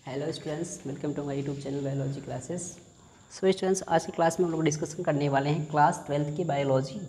Hello students, welcome to my YouTube channel biology classes. So students, आज की class में हम लोग डिस्कशन करने वाले हैं क्लास 12th की बायोलॉजी,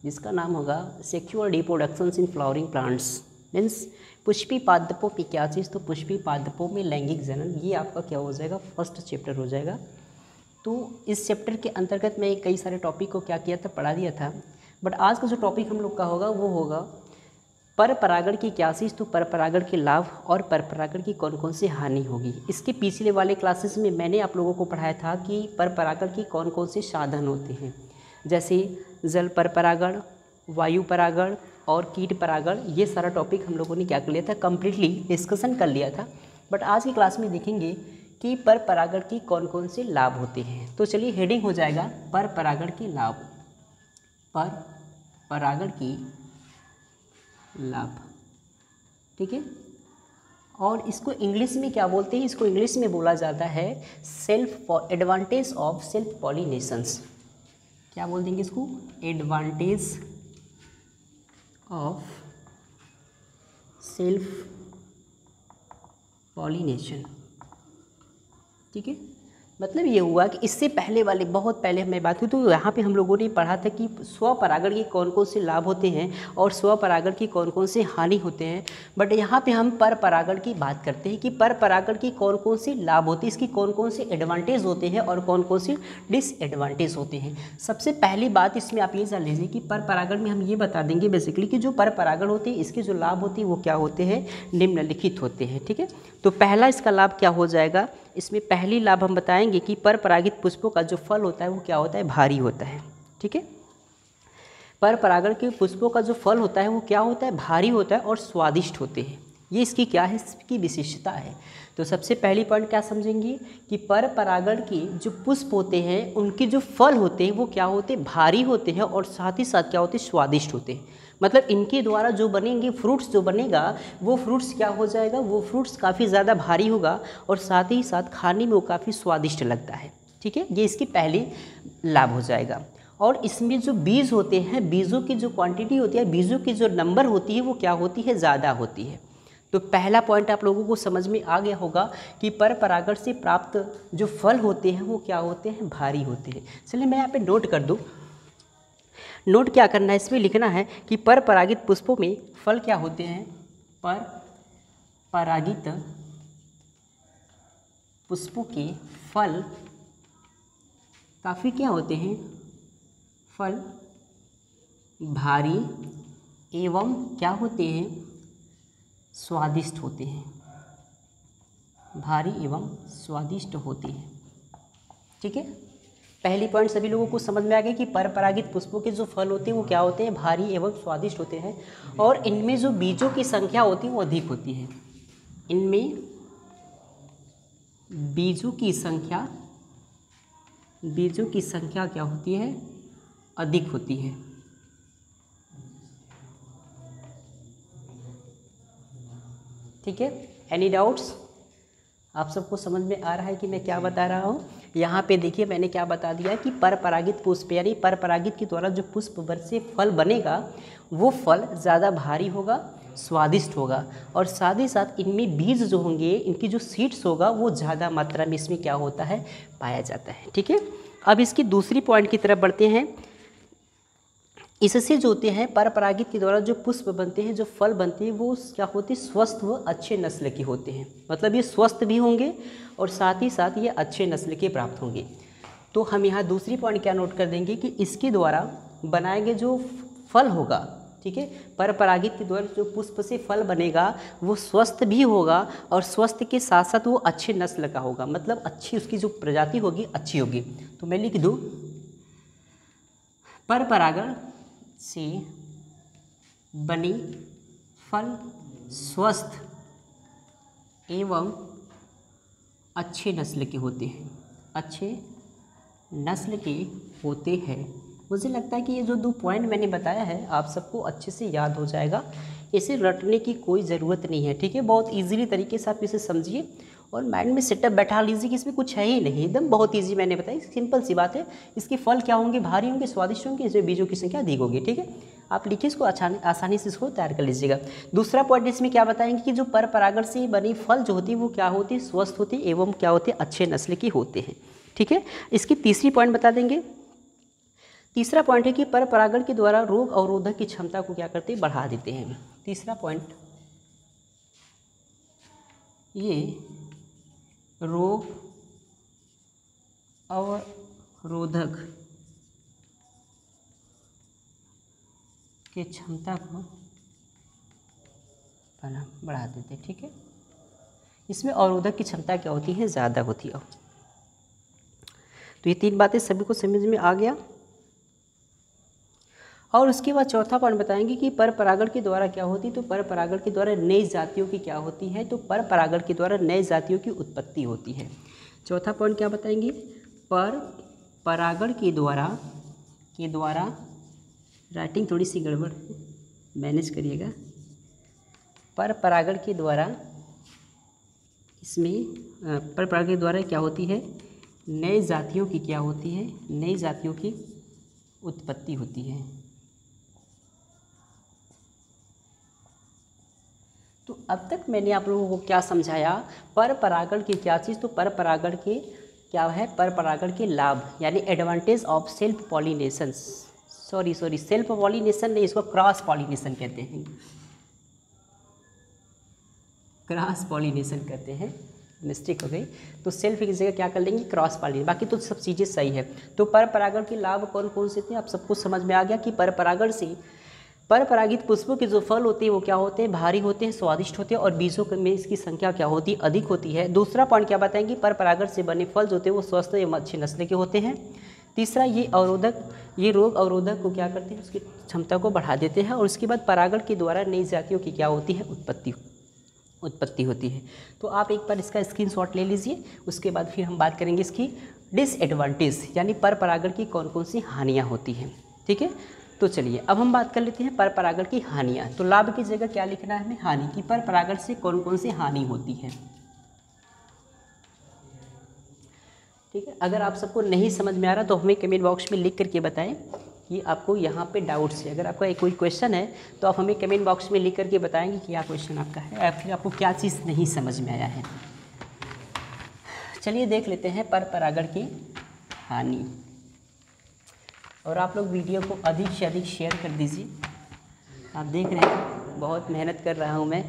जिसका नाम होगा sexual reproductions in flowering plants. Means Pushpi पादपों की क्या चीज़, तो पुष्पी पादपों में लैंगिक जनन, ये आपका क्या हो जाएगा, फर्स्ट चैप्टर हो जाएगा। तो इस चैप्टर के अंतर्गत मैं कई सारे टॉपिक को क्या किया था, पढ़ा दिया था। बट आज का जो टॉपिक हम लोग का होगा वो होगा पर परागण की क्या चीज़, तो पर परागण के लाभ और पर परागण की कौन कौन सी हानि होगी। इसके पिछले वाले क्लासेस में मैंने आप लोगों को पढ़ाया था कि पर परागण की कौन कौन से साधन होते हैं, जैसे जल पर परागण, वायु परागण और कीट परागण। ये सारा टॉपिक हम लोगों ने क्या कर लिया था, कम्प्लीटली डिस्कशन कर लिया था। बट आज की क्लास में देखेंगे कि पर परागण की कौन कौन से लाभ होते हैं। तो चलिए, हेडिंग हो जाएगा पर परागण के लाभ। पर परागण की लाभ, ठीक है। और इसको इंग्लिश में क्या बोलते हैं, इसको इंग्लिश में बोला जाता है एडवांटेज ऑफ सेल्फ पॉलिनेशंस। क्या बोल देंगे इसको, एडवांटेज ऑफ सेल्फ पॉलिनेशन, ठीक है। मतलब ये हुआ कि इससे पहले वाले बहुत पहले मैं बात की तो यहाँ पे हम लोगों ने पढ़ा था कि स्वपरागण के कौन कौन से लाभ होते हैं और स्वपरागण की कौन कौन से हानि होते हैं। बट यहाँ पे हम पर परागण की बात करते हैं कि पर परागण की कौन कौन से लाभ होते हैं, इसकी कौन कौन से एडवांटेज होते हैं और कौन कौन से डिसएडवांटेज होते हैं। सबसे पहली बात इसमें आप ये जान लीजिए कि पर परागण में हम ये बता देंगे बेसिकली कि जो पर परागण होते हैं इसके जो लाभ होते हैं वो क्या होते हैं, निम्नलिखित होते हैं, ठीक है। तो पहला इसका लाभ क्या हो जाएगा, इसमें पहली लाभ हम बताएंगे कि पर परागित पुष्पों का जो फल होता है वो क्या होता है, भारी होता है, ठीक है। पर परागण के पुष्पों का जो फल होता है वो क्या होता है, भारी होता है और स्वादिष्ट होते हैं। ये इसकी क्या है, इसकी विशेषता है। तो सबसे पहली पॉइंट क्या समझेंगे कि पर परागण के जो पुष्प होते हैं उनके जो फल होते हैं वो क्या होते हैं, भारी होते हैं और साथ ही साथ क्या होते हैं, स्वादिष्ट होते हैं। मतलब इनके द्वारा जो बनेंगे फ्रूट्स, जो बनेगा वो फ्रूट्स क्या हो जाएगा, वो फ्रूट्स काफ़ी ज़्यादा भारी होगा और साथ ही साथ खाने में वो काफ़ी स्वादिष्ट लगता है, ठीक है। ये इसकी पहली लाभ हो जाएगा। और इसमें जो बीज होते हैं, बीजों की जो क्वांटिटी होती है, बीजों की जो नंबर होती है वो क्या होती है, ज़्यादा होती है। तो पहला पॉइंट आप लोगों को समझ में आ गया होगा कि पर परागण से प्राप्त जो फल होते हैं वो क्या होते हैं, भारी होते हैं। चलिए मैं यहाँ पे नोट कर दूँ। नोट क्या करना है, इसमें लिखना है कि पर परागित पुष्पों में फल क्या होते हैं, पर परागित पुष्पों के फल काफ़ी क्या होते हैं, फल भारी एवं क्या होते हैं, स्वादिष्ट होते हैं, भारी एवं स्वादिष्ट होते हैं, ठीक है। पहली पॉइंट सभी लोगों को समझ में आ गया कि पर परागित पुष्पों के जो फल होते हैं वो क्या होते हैं, भारी एवं स्वादिष्ट होते हैं और इनमें जो बीजों की संख्या होती है वो अधिक होती है। इनमें बीजों की संख्या क्या होती है, अधिक होती है, ठीक है। एनी डाउट्स, आप सबको समझ में आ रहा है कि मैं क्या बता रहा हूँ। यहाँ पे देखिए मैंने क्या बता दिया कि पर परागित पुष्प यानी पर परागित के द्वारा जो पुष्प से फल बनेगा वो फल ज़्यादा भारी होगा, स्वादिष्ट होगा और साथ ही साथ इनमें बीज जो होंगे, इनकी जो सीड्स होगा वो ज़्यादा मात्रा में इसमें क्या होता है, पाया जाता है, ठीक है। अब इसकी दूसरी पॉइंट की तरफ बढ़ते हैं। इससे जो होते हैं पर परागित के द्वारा जो पुष्प बनते हैं, जो फल बनते हैं वो क्या होते हैं, स्वस्थ व अच्छे नस्ल के होते हैं। मतलब ये स्वस्थ भी होंगे और साथ ही साथ ये अच्छे नस्ल के प्राप्त होंगे। तो हम यहाँ दूसरी पॉइंट क्या नोट कर देंगे कि इसके द्वारा बनाए गए जो फल होगा, ठीक है, पर परागित के द्वारा जो पुष्प से फल बनेगा वो स्वस्थ भी होगा और स्वस्थ के साथ साथ वो अच्छे नस्ल का होगा, मतलब अच्छी उसकी जो प्रजाति होगी अच्छी होगी। तो मैं लिख दूँ, पर परागण से बनी फल स्वस्थ एवं अच्छे नस्ल के होते हैं, अच्छे नस्ल के होते हैं। मुझे लगता है कि ये जो 2 पॉइंट मैंने बताया है आप सबको अच्छे से याद हो जाएगा, इसे रटने की कोई ज़रूरत नहीं है, ठीक है। बहुत इजीली तरीके से आप इसे समझिए और माइंड में सेटअप बैठा लीजिए कि इसमें कुछ है ही नहीं, एकदम बहुत इजी मैंने बताई, सिंपल सी बात है। इसके फल क्या होंगे, भारी होंगे, स्वादिष्ट होंगे, इसमें बीजों की संख्या अधिक होगी, ठीक है। आप लिखिए इसको, आसानी से इसको तैयार कर लीजिएगा। दूसरा पॉइंट इसमें क्या बताएंगे कि जो पर परागण से बनी फल जो होती है वो क्या होती है, स्वस्थ होती है एवं क्या होती है, अच्छे नस्ल की होते हैं। ठीक है, इसकी तीसरी पॉइंट बता देंगे। तीसरा पॉइंट है कि पर परागण के द्वारा रोग अवरोधक की क्षमता को क्या करते हैं, बढ़ा देते हैं। तीसरा पॉइंट, ये रोग अवरोधक की क्षमता को बढ़ा देते हैं। ठीक है, इसमें अवरोधक की क्षमता क्या होती है, ज़्यादा होती है। तो ये तीन बातें सभी को समझ में आ गया। और उसके बाद चौथा पॉइंट बताएंगे कि पर परागण के द्वारा क्या होती है, तो पर परागण के द्वारा नई जातियों की क्या होती है, तो पर परागण के द्वारा नई जातियों की उत्पत्ति होती है। चौथा पॉइंट क्या बताएंगे, पर परागण के द्वारा राइटिंग थोड़ी सी गड़बड़ है, मैनेज करिएगा। पर परागण के द्वारा इसमें पर परागण के द्वारा क्या होती है, नए जातियों की क्या होती है, नई जातियों की उत्पत्ति होती है। तो अब तक मैंने आप लोगों को क्या समझाया, पर परागण की क्या चीज़, तो पर परागण के क्या है, पर परागण के लाभ यानी advantage of self pollination, sorry self pollination नहीं, इसको क्रॉस पॉलिनेशन कहते हैं, क्रॉस पॉलिनेशन कहते हैं, मिस्टेक हो गई। तो सेल्फ की जगह क्या कर लेंगे, क्रॉस पॉलिनेशन, बाकी तो सब चीज़ें सही है। तो पर परागण के लाभ कौन कौन से थे, आप सबको समझ में आ गया कि पर परागण से पर परागित पुष्पों के जो फल होते हैं वो क्या होते हैं, भारी होते हैं, स्वादिष्ट होते हैं और बीजों में इसकी संख्या क्या होती है, अधिक होती है। दूसरा पॉइंट क्या बताएंगे, पर परागण से बने फल जो होते हैं वो स्वस्थ एवं अच्छे नस्ल के होते हैं। तीसरा, ये रोग अवरोधक को क्या करते हैं, उसकी क्षमता को बढ़ा देते हैं। और उसके बाद परागण के द्वारा नई जातियों की क्या होती है, उत्पत्ति होती है। तो आप एक बार इसका स्क्रीनशॉट ले लीजिए, उसके बाद फिर हम बात करेंगे इसकी डिसएडवांटेज यानी पर परागण की कौन कौन सी हानियाँ होती हैं। ठीक है, तो चलिए अब हम बात कर लेते हैं पर परागण की हानियाँ। तो लाभ की जगह क्या लिखना है हमें, हानि की, पर परागण से कौन कौन सी हानि होती है। ठीक है, अगर आप सबको नहीं समझ में आ रहा तो हमें कमेंट बॉक्स में लिख करके बताएं कि आपको यहाँ पे डाउट्स है। अगर आपका कोई क्वेश्चन है तो आप हमें कमेंट बॉक्स में लिख करके बताएंगे कि क्या क्वेश्चन आपका है या फिर आपको क्या चीज़ नहीं समझ में आया है। चलिए देख लेते हैं पर परागण की हानि। और आप लोग वीडियो को अधिक से अधिक शेयर कर दीजिए। आप देख रहे हैं बहुत मेहनत कर रहा हूँ मैं,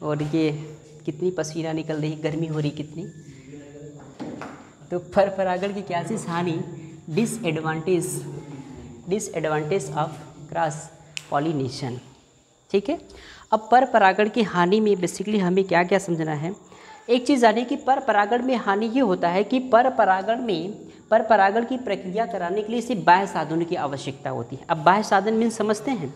और ये कितनी पसीना निकल रही, गर्मी हो रही कितनी। तो पर परागण की क्या चीज़ हानि, डिसएडवांटेज ऑफ क्रॉस पॉलिनेशन। ठीक है, अब पर परागण की हानि में बेसिकली हमें क्या क्या समझना है। एक चीज़ जानिए कि पर परागण में हानि ये होता है कि पर परागण की प्रक्रिया कराने के लिए सिर्फ बाह्य साधनों की आवश्यकता होती है। अब बाह्य साधन मीन समझते हैं,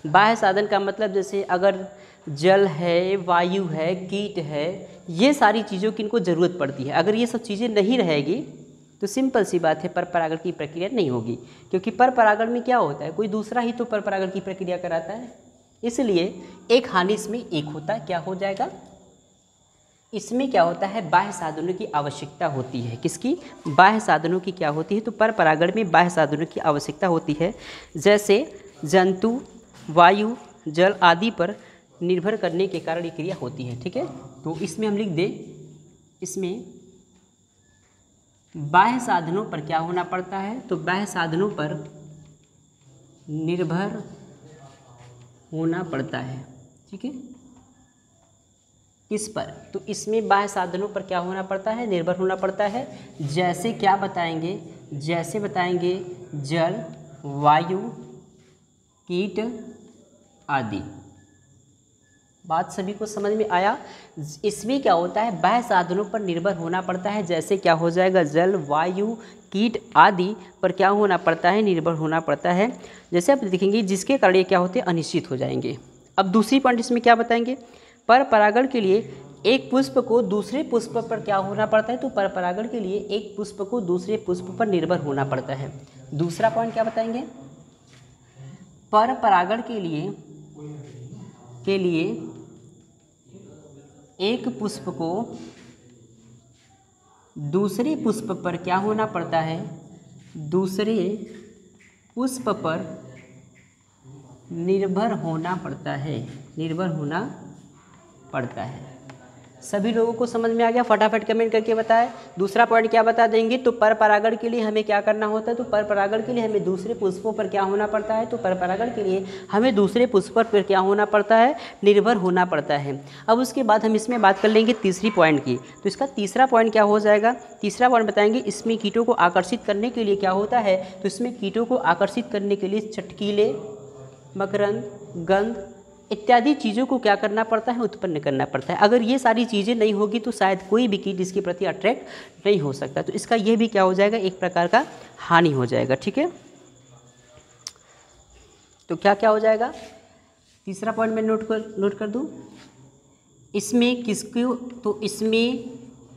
बाह्य साधन का मतलब जैसे अगर जल है, वायु है, कीट है, ये सारी चीज़ों की इनको ज़रूरत पड़ती है। अगर ये सब चीज़ें नहीं रहेगी तो सिंपल सी बात है पर परागण की प्रक्रिया नहीं होगी, क्योंकि पर परागण में क्या होता है, कोई दूसरा ही तो पर परागण की प्रक्रिया कराता है। इसलिए एक हानि इसमें एक होता है, क्या हो जाएगा, इसमें क्या होता है, बाह्य साधनों की आवश्यकता होती है। किसकी, बाह्य साधनों की क्या होती है, तो पर परागण में बाह्य साधनों की आवश्यकता होती है। जैसे जंतु, वायु, जल आदि पर निर्भर करने के कारण ये क्रिया होती है। ठीक है, तो इसमें हम लिख दें, इसमें बाह्य साधनों पर क्या होना पड़ता है, तो बाह्य साधनों पर निर्भर होना पड़ता है। ठीक है, किस पर, तो इसमें बाह्य साधनों पर क्या होना पड़ता है, निर्भर होना पड़ता है। जैसे क्या बताएंगे, जैसे बताएंगे जल, वायु, कीट आदि। बात सभी को समझ में आया। इसमें क्या होता है, बाह्य साधनों पर निर्भर होना पड़ता है। जैसे क्या हो जाएगा, जल, वायु, कीट आदि पर क्या होना पड़ता है, निर्भर होना पड़ता है। जैसे आप देखेंगे जिसके कारण ये क्या होते हैं, अनिश्चित हो जाएंगे। अब दूसरी पॉइंट इसमें क्या बताएंगे, पर परागण के लिए एक पुष्प को दूसरे पुष्प पर क्या होना पड़ता है, तो पर परागण के लिए एक पुष्प को दूसरे पुष्प पर निर्भर होना पड़ता है। दूसरा पॉइंट क्या बताएंगे, पर परागण के लिए एक पुष्प को दूसरे पुष्प पर क्या होना पड़ता है, दूसरे पुष्प पर निर्भर होना पड़ता है, निर्भर होना पड़ता है। सभी लोगों को समझ में आ गया? फटाफट कमेंट करके बताएं। दूसरा पॉइंट क्या बता देंगे? तो पर परागण के लिए हमें क्या करना होता है? तो पर परागण के लिए हमें दूसरे पुष्पों पर क्या होना पड़ता है? तो पर परागण के लिए हमें दूसरे पुष्पों पर क्या होना पड़ता है? निर्भर होना पड़ता है। अब उसके बाद हम इसमें बात कर लेंगे तीसरी पॉइंट की। तो इसका तीसरा पॉइंट क्या हो जाएगा? तीसरा पॉइंट बताएंगे, इसमें कीटों को आकर्षित करने के लिए क्या होता है? तो इसमें कीटों को आकर्षित करने के लिए चटकीले, मकरंद, गंध इत्यादि चीज़ों को क्या करना पड़ता है? उत्पन्न करना पड़ता है। अगर ये सारी चीज़ें नहीं होगी तो शायद कोई भी कीट इसके प्रति अट्रैक्ट नहीं हो सकता। तो इसका ये भी क्या हो जाएगा? एक प्रकार का हानि हो जाएगा। ठीक है, तो क्या क्या हो जाएगा? तीसरा पॉइंट मैं नोट कर दूं। इसमें किसको? तो इसमें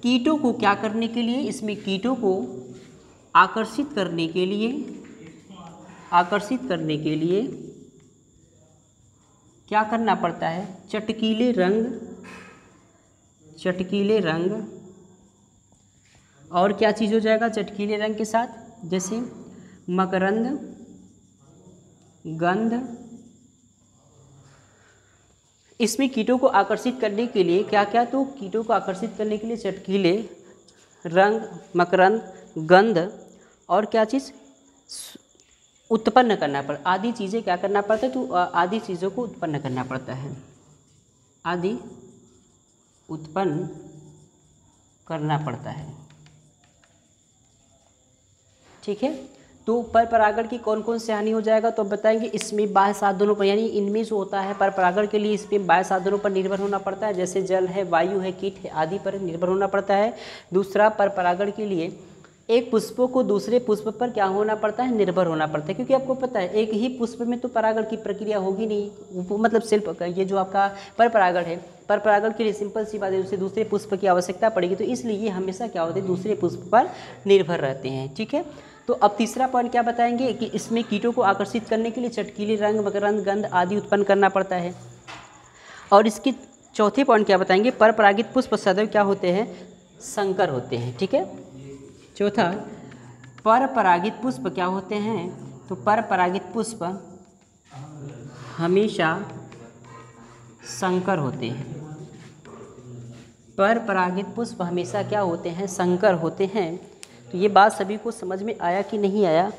कीटों को क्या करने के लिए? इसमें कीटों को आकर्षित करने के लिए क्या करना पड़ता है? चटकीले रंग और क्या चीज़ हो जाएगा चटकीले रंग के साथ? जैसे मकरंद, गंध। इसमें कीटों को आकर्षित करने के लिए क्या क्या? तो कीटों को आकर्षित करने के लिए चटकीले रंग, मकरंद, गंध और क्या चीज़ उत्पन्न करना पड़ता, आदि चीज़ें क्या करना पड़ता है? तो आदि चीज़ों को उत्पन्न करना पड़ता है, आदि उत्पन्न करना पड़ता है। ठीक है, तो पर परागण की कौन कौन से हानि हो जाएगा? तो बताएंगे इसमें बाह्य साधनों पर, यानी इनमें जो होता है पर परागण के लिए इसमें बाह्य साधनों पर निर्भर होना पड़ता है, जैसे जल है, वायु है, कीट है आदि पर निर्भर होना पड़ता है। दूसरा, पर परागण के लिए एक पुष्पों को दूसरे पुष्प पर क्या होना पड़ता है? निर्भर होना पड़ता है, क्योंकि आपको पता है एक ही पुष्प में तो परागण की प्रक्रिया होगी नहीं, मतलब सेल्फ ये जो आपका पर परागण है, पर परागण के लिए सिंपल सी बात है उसे दूसरे पुष्प की आवश्यकता पड़ेगी, तो इसलिए ये हमेशा क्या होते हैं? दूसरे पुष्प पर निर्भर रहते हैं। ठीक है, तो अब तीसरा पॉइंट क्या बताएंगे कि इसमें कीटों को आकर्षित करने के लिए चटकीले रंग, मकरंद, गंध आदि उत्पन्न करना पड़ता है। और इसकी चौथे पॉइंट क्या बताएंगे? पर परागित पुष्प सदैव क्या होते हैं? संकर होते हैं। ठीक है, चौथा, पर परागित पुष्प क्या होते हैं? तो पर परागित पुष्प हमेशा संकर होते हैं। पर परागित पुष्प हमेशा क्या होते हैं? संकर होते हैं। तो ये बात सभी को समझ में आया कि नहीं आया?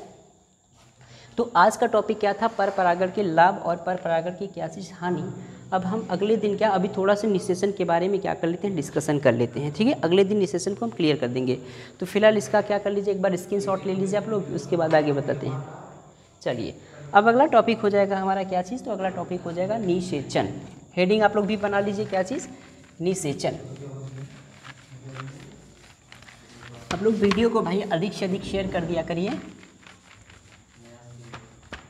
तो आज का टॉपिक क्या था? पर परागण के लाभ और पर परागण की क्या चीज़ हानि। अब हम अगले दिन क्या, अभी थोड़ा सा निषेचन के बारे में क्या कर लेते हैं? डिस्कशन कर लेते हैं। ठीक है, अगले दिन निषेचन को हम क्लियर कर देंगे। तो फिलहाल इसका क्या कर लीजिए, एक बार स्क्रीनशॉट ले लीजिए आप लोग, उसके बाद आगे बताते हैं। चलिए, अब अगला टॉपिक हो जाएगा हमारा क्या चीज़? तो अगला टॉपिक हो जाएगा निषेचन। हेडिंग आप लोग भी बना लीजिए, क्या चीज़? निषेचन। आप लोग वीडियो को भाई अधिक से अधिक शेयर कर दिया करिए,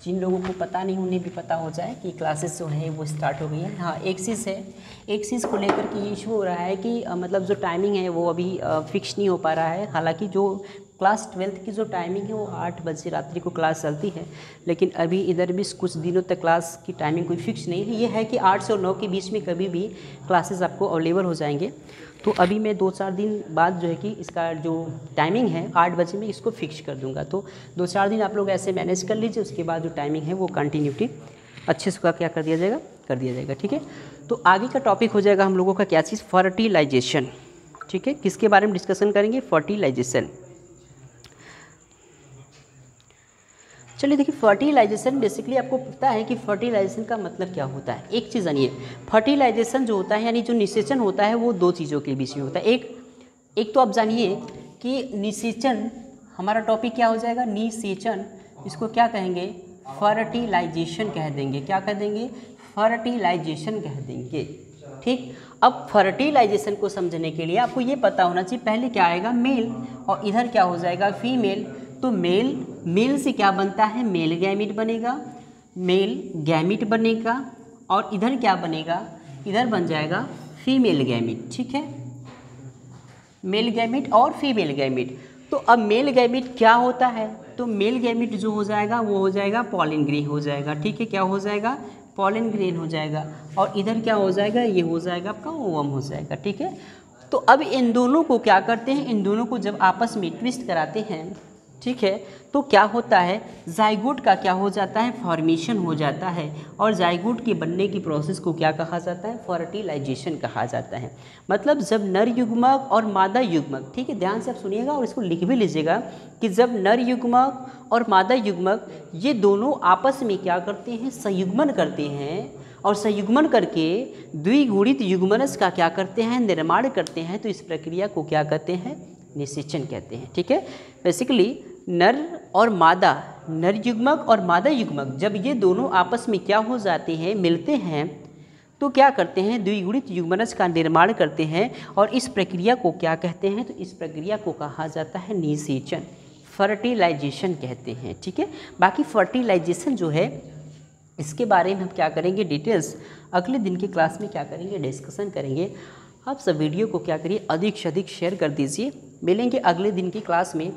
जिन लोगों को पता नहीं उन्हें भी पता हो जाए कि क्लासेस जो है वो स्टार्ट हो गई है। हाँ, एक चीज़ है, एक चीज़ को लेकर के ये इशू हो रहा है कि मतलब जो टाइमिंग है वो अभी फिक्स नहीं हो पा रहा है। हालांकि जो क्लास 12th की जो टाइमिंग है वो 8 बजे रात्रि को क्लास चलती है, लेकिन अभी इधर भी कुछ दिनों तक क्लास की टाइमिंग कोई फिक्स नहीं है। ये है कि 8 से 9 के बीच में कभी भी क्लासेस आपको अवेलेबल हो जाएंगे। तो अभी मैं 2-4 दिन बाद जो है कि इसका जो टाइमिंग है 8 बजे में इसको फिक्स कर दूंगा। तो 2-4 दिन आप लोग ऐसे मैनेज कर लीजिए, उसके बाद जो टाइमिंग है वो कंटिन्यूटी अच्छे से क्या कर दिया जाएगा। ठीक है, तो आगे का टॉपिक हो जाएगा हम लोगों का क्या चीज़? फर्टिलाइजेशन। ठीक है, किसके बारे में डिस्कशन करेंगे? फर्टिलाइजेशन। चलिए देखिए, फर्टिलाइजेशन बेसिकली आपको पता है कि फर्टिलाइजेशन का मतलब क्या होता है। एक चीज़ जानिए, फर्टिलाइजेशन जो होता है यानी जो निषेचन होता है वो 2 चीज़ों के बीच में होता है। एक तो आप जानिए कि निषेचन, हमारा टॉपिक क्या हो जाएगा? निषेचन। इसको क्या कहेंगे? फर्टिलाइजेशन कह देंगे। क्या कह देंगे? फर्टिलाइजेशन कह देंगे। ठीक, अब फर्टिलाइजेशन को समझने के लिए आपको ये पता होना चाहिए, पहले क्या आएगा? मेल, और इधर क्या हो जाएगा? फीमेल। तो मेल से क्या बनता है? मेल गैमीट बनेगा, और इधर क्या बनेगा? इधर बन जाएगा फीमेल गैमीट। ठीक है, मेल गैमीट और फीमेल गैमीट। तो अब मेल गैमीट क्या होता है? तो मेल गैमीट जो हो जाएगा वो हो जाएगा पॉलन ग्रेन हो जाएगा। ठीक है, क्या हो जाएगा? पॉलन ग्रेन हो जाएगा। और इधर क्या हो जाएगा? ये हो जाएगा आपका ओवम हो जाएगा। ठीक है, तो अब इन दोनों को क्या करते हैं? इन दोनों को जब आपस में ट्विस्ट कराते हैं ठीक है। तो क्या होता है, जाइगोट का क्या हो जाता है, फॉर्मेशन हो जाता है, और जाइगोट के बनने की प्रोसेस को क्या कहा जाता है, फर्टिलाइजेशन कहा जाता है। मतलब जब नर युग्मक और मादा युग्मक, ठीक है, ध्यान से आप सुनिएगा और इसको लिख भी लीजिएगा कि जब नर युग्मक और मादा युग्मक ये दोनों आपस में क्या करते हैं, संयुग्मन करते हैं, और संयुग्मन करके द्विगुणित युग्मनस का क्या करते हैं, निर्माण करते हैं, तो इस प्रक्रिया को क्या कहते हैं, निषेचन कहते हैं। ठीक है, बेसिकली नर और मादा, नर युग्मक और मादा युग्मक जब ये दोनों आपस में क्या हो जाते हैं, मिलते हैं, तो क्या करते हैं, द्विगुणित युग्मनस का निर्माण करते हैं, और इस प्रक्रिया को क्या कहते हैं, तो इस प्रक्रिया को कहा जाता है निषेचन, फर्टिलाइजेशन कहते हैं। ठीक है, बाकी फर्टिलाइजेशन जो है इसके बारे में हम क्या करेंगे, डिटेल्स अगले दिन की क्लास में क्या करेंगे, डिस्कशन करेंगे। आप सब वीडियो को क्या करिए, अधिक से अधिक शेयर कर दीजिए। मिलेंगे अगले दिन की क्लास में।